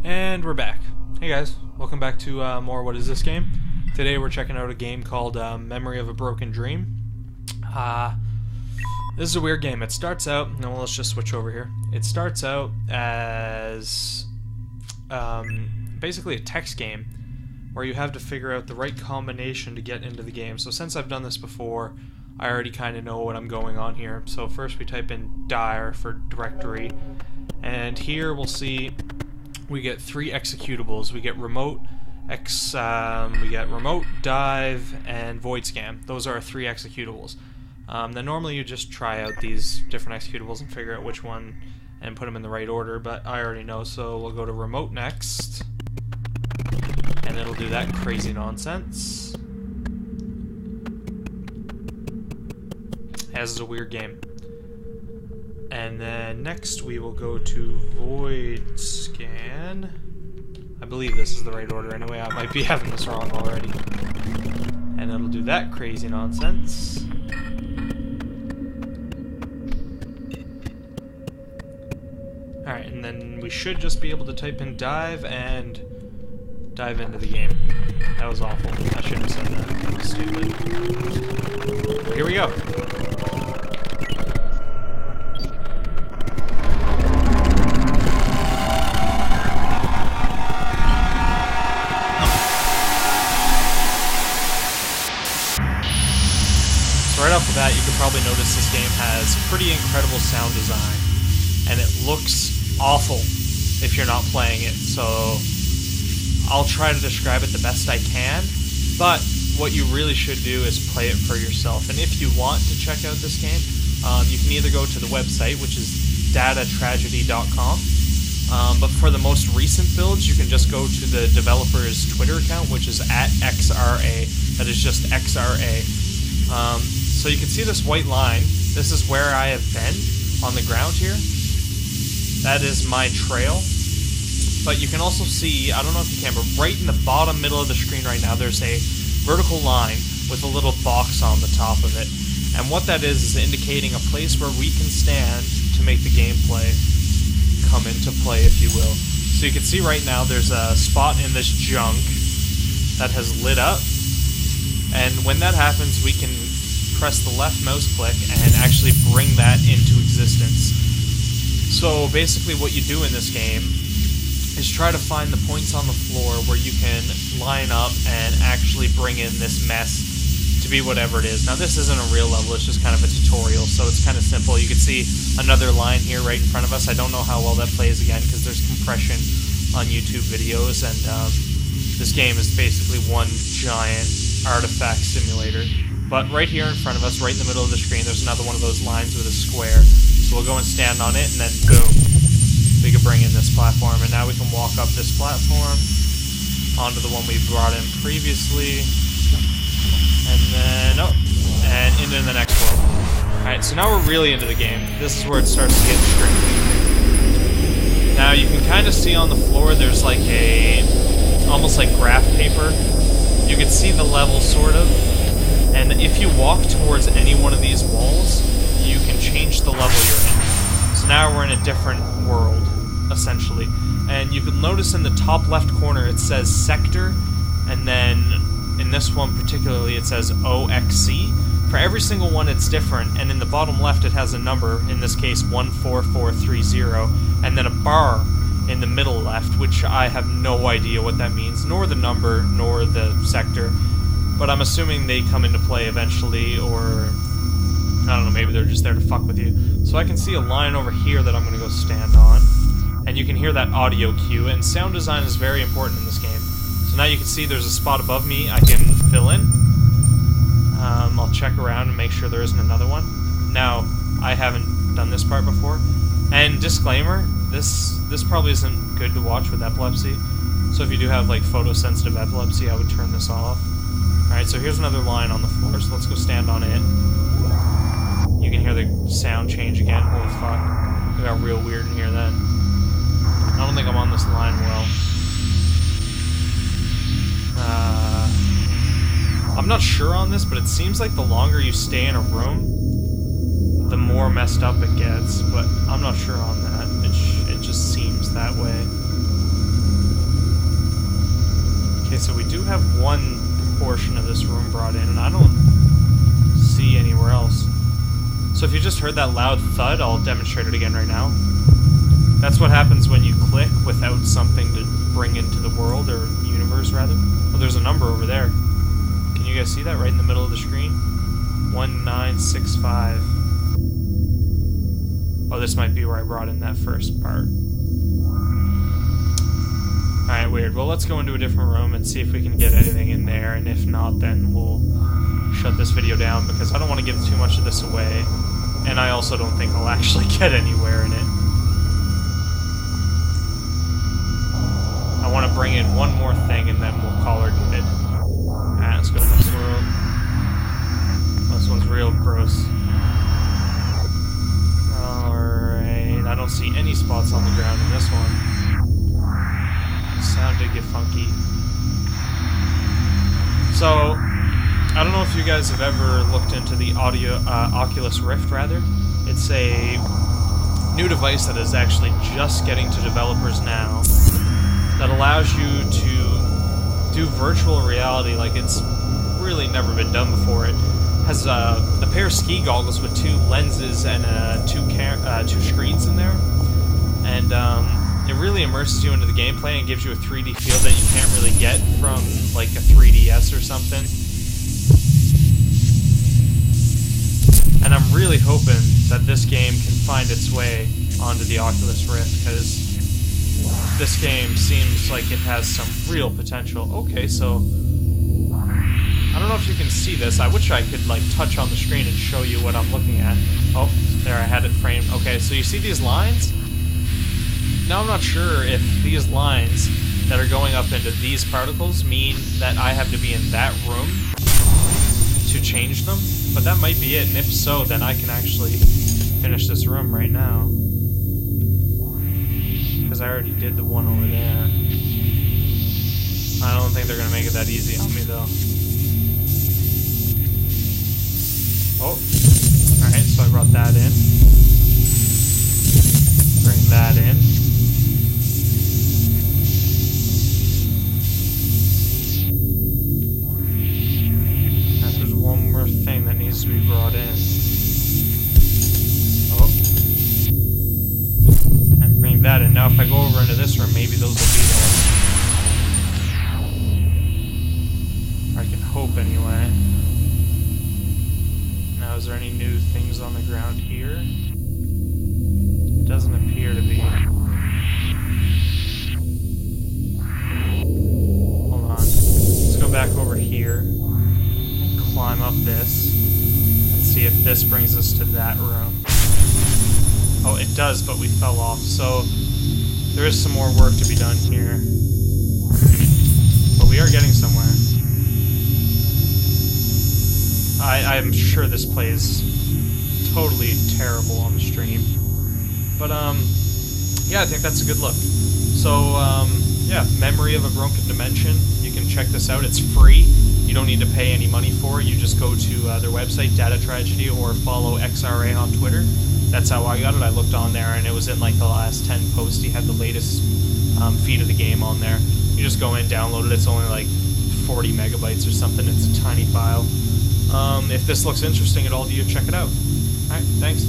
And we're back. Hey guys, welcome back to more What Is This Game? Today we're checking out a game called Memory of a Broken Dream. This is a weird game. It starts out, no, let's just switch over here. It starts out as basically a text game where you have to figure out the right combination to get into the game. So since I've done this before, I already kind of know what I'm going on here. So first we type in dir for directory, and here we'll see we get 3 executables. We get remote, dive, and void scan. Those are our 3 executables. Then normally you just try out these different executables and figure out which one and put them in the right order, but I already know, so we'll go to remote next, and it'll do that crazy nonsense. As is a weird game. And then next we will go to void scan. I believe this is the right order anyway. I might be having this wrong already. And it'll do that crazy nonsense. Alright, and then we should just be able to type in dive and dive into the game. That was awful. I shouldn't have said that. That was stupid. But here we go. Right off the bat, you can probably notice this game has pretty incredible sound design, and it looks awful if you're not playing it, so I'll try to describe it the best I can, but what you really should do is play it for yourself. And if you want to check out this game, you can either go to the website, which is datatragedy.com, but for the most recent builds, you can just go to the developer's Twitter account, which is @XRA. That is just XRA. So you can see this white line. This is where I have been on the ground here. That is my trail. But you can also see, I don't know if you can, but right in the bottom middle of the screen right now, there's a vertical line with a little box on the top of it. And what that is indicating a place where we can stand to make the gameplay come into play, if you will. So you can see right now there's a spot in this junk that has lit up. And when that happens, we can press the left mouse click and actually bring that into existence. So basically what you do in this game is try to find the points on the floor where you can line up and actually bring in this mess to be whatever it is. Now this isn't a real level, it's just kind of a tutorial, so it's kind of simple. You can see another line here right in front of us. I don't know how well that plays again because there's compression on YouTube videos, and this game is basically one giant artifact simulator. But right here in front of us, right in the middle of the screen, there's another one of those lines with a square. So we'll go and stand on it, and then boom, we can bring in this platform. And now we can walk up this platform onto the one we brought in previously, and then and into the next one. Alright, so now we're really into the game. This is where it starts to get strange. Now you can kind of see on the floor there's like almost like graph paper. You can see the level sort of. And if you walk towards any one of these walls, you can change the level you're in. So now we're in a different world, essentially. And you can notice in the top left corner it says sector, and then in this one particularly it says OXC. For every single one it's different, and in the bottom left it has a number, in this case 14430, and then a bar in the middle left, which I have no idea what that means, nor the number, nor the sector. But I'm assuming they come into play eventually, or I don't know, maybe they're just there to fuck with you. So I can see a line over here that I'm going to go stand on, and you can hear that audio cue, and sound design is very important in this game. So now you can see there's a spot above me I can fill in. I'll check around and make sure there isn't another one. Now, I haven't done this part before. And disclaimer, this probably isn't good to watch with epilepsy. So if you do have like photosensitive epilepsy, I would turn this off. Alright, so here's another line on the floor, so let's go stand on it. You can hear the sound change again. Holy fuck. It got real weird in here then. I don't think I'm on this line well. I'm not sure on this, but it seems like the longer you stay in a room, the more messed up it gets, but I'm not sure on that. It just seems that way. so we do have one portion of this room brought in, and I don't see anywhere else. So if you just heard that loud thud, I'll demonstrate it again right now. That's what happens when you click without something to bring into the world, or universe rather. Well, there's a number over there. Can you guys see that right in the middle of the screen? 1965. Oh, this might be where I brought in that first part. Alright, weird. Well, let's go into a different room and see if we can get anything in there, and if not, then we'll shut this video down, because I don't want to give too much of this away, and I also don't think I'll actually get anywhere in it. I want to bring in one more thing, and then we'll call her good. Alright, let's go to the next world. This one's real gross. Alright, I don't see any spots on the ground in this one. Sound did get funky. So, I don't know if you guys have ever looked into the Oculus Rift, rather. It's a new device that is actually just getting to developers now, that allows you to do virtual reality like it's really never been done before. It has a pair of ski goggles with two lenses and two screens in there, and it really immerses you into the gameplay and gives you a 3D feel that you can't really get from like a 3DS or something. And I'm really hoping that this game can find its way onto the Oculus Rift, because this game seems like it has some real potential. Okay, so I don't know if you can see this. I wish I could like touch on the screen and show you what I'm looking at. Oh, there, I had it framed. Okay, so you see these lines? Now I'm not sure if these lines that are going up into these particles mean that I have to be in that room to change them, but that might be it, and if so, then I can actually finish this room right now, because I already did the one over there. I don't think they're going to make it that easy on me, though. Oh, alright, so I brought that in. Bring that in. There's one more thing that needs to be brought in. Oh. And bring that in. Now if I go over into this room, maybe those will be there. I can hope anyway. Now is there any new things on the ground here? It doesn't appear to be. Hold on. Let's go back over here. Climb up this and see if this brings us to that room. Oh, it does, but we fell off, so there is some more work to be done here. But we are getting somewhere. I'm sure this plays totally terrible on the stream. But, yeah, I think that's a good look. So, yeah, Memory of a Broken Dimension. You can check this out. It's free. You don't need to pay any money for it. You just go to their website, Data Tragedy, or follow XRA on Twitter. That's how I got it. I looked on there, and it was in like the last 10 posts. He had the latest feed of the game on there. You just go in, download it. It's only like 40 megabytes or something. It's a tiny file. If this looks interesting at all to you, check it out. Alright, thanks.